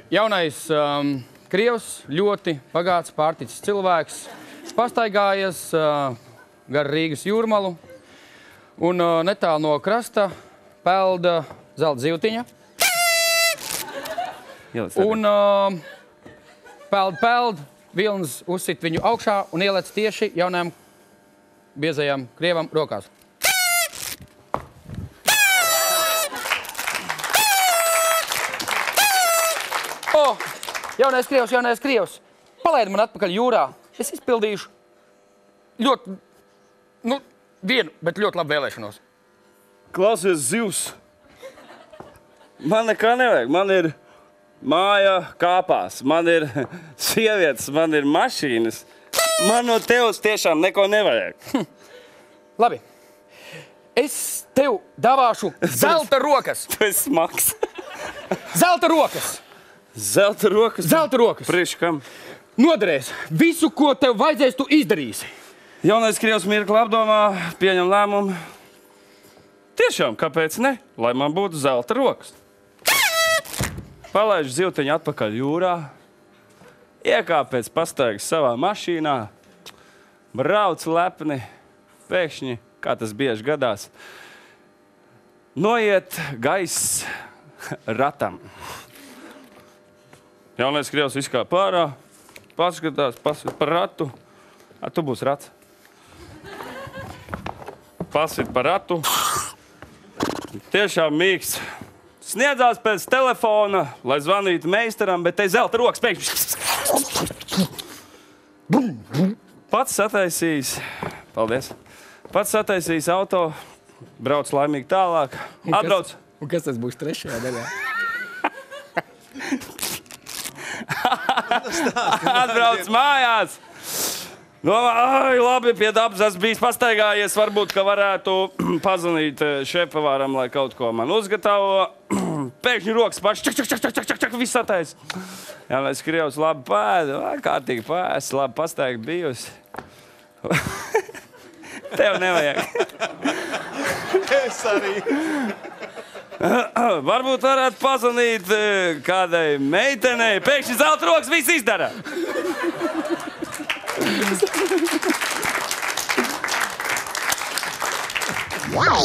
Jaunais krievs, ļoti bagāts, pārticis cilvēks, pastaigājies gar Rīgas jūrmalu un netālu no krasta pelda zelta zivtiņa. Un peld, vilnis uzsit viņu augšā un ielec tieši jaunajam biezajam krievam rokās. O, jaunais krievs, palaid man atpakaļ jūrā. Es izpildīšu ļoti, vienu, bet ļoti labu vēlēšanos. Klausies, zivs. Man nekā nevajag. Man ir māja kāpās, man ir sievietes, man ir mašīnas. Man no tevis tiešām neko nevajag. Labi. Es tev dāvāšu zelta rokas. Tu esi smags. Zelta rokas. Zelta rokas? Zelta rokas. Priekš kam? Noderēs. Visu, ko tev vajadzēs, tu izdarīsi. Jaunais krievs mirkli apdomā, pieņem lēmumu. Tiešām, kāpēc ne? Lai man būtu zelta rokas. Palaiž zivtiņu atpakaļ jūrā, iekāpēc pastaigas savā mašīnā, brauc lepni, pēkšņi, kā tas bieži gadās, noiet gaiss ratam. Jaunais krievs izkāp ārā, paskatās, pasvit par ratu. Tu būsi rats. Pasvit par ratu. Tiešām mīksts. Sniedzās pēc telefona, lai zvanītu meistaram, bet te zelta rokas pēkšņi. Pats sataisījis, paldies, pats sataisījis auto, brauc laimīgi tālāk, atbrauc. Un kas tas būs trešajā daļā? Atbrauc mājās. Ai, labi, pie dabas esmu bijis pastaigājies. Varbūt, ka varētu pazvanīt šefpavāram, lai kaut ko man uzgatavo. Pēkšņi rokas paši, čak, viss satais. Jaunais krievs labi pēda, kārtīgi pēs, labi pastaigi bijusi. Tev nevajag. Es arī. Varbūt varētu pazvanīt kādai meitenei. Pēkšņi zelta rokas viss izdara. Wow.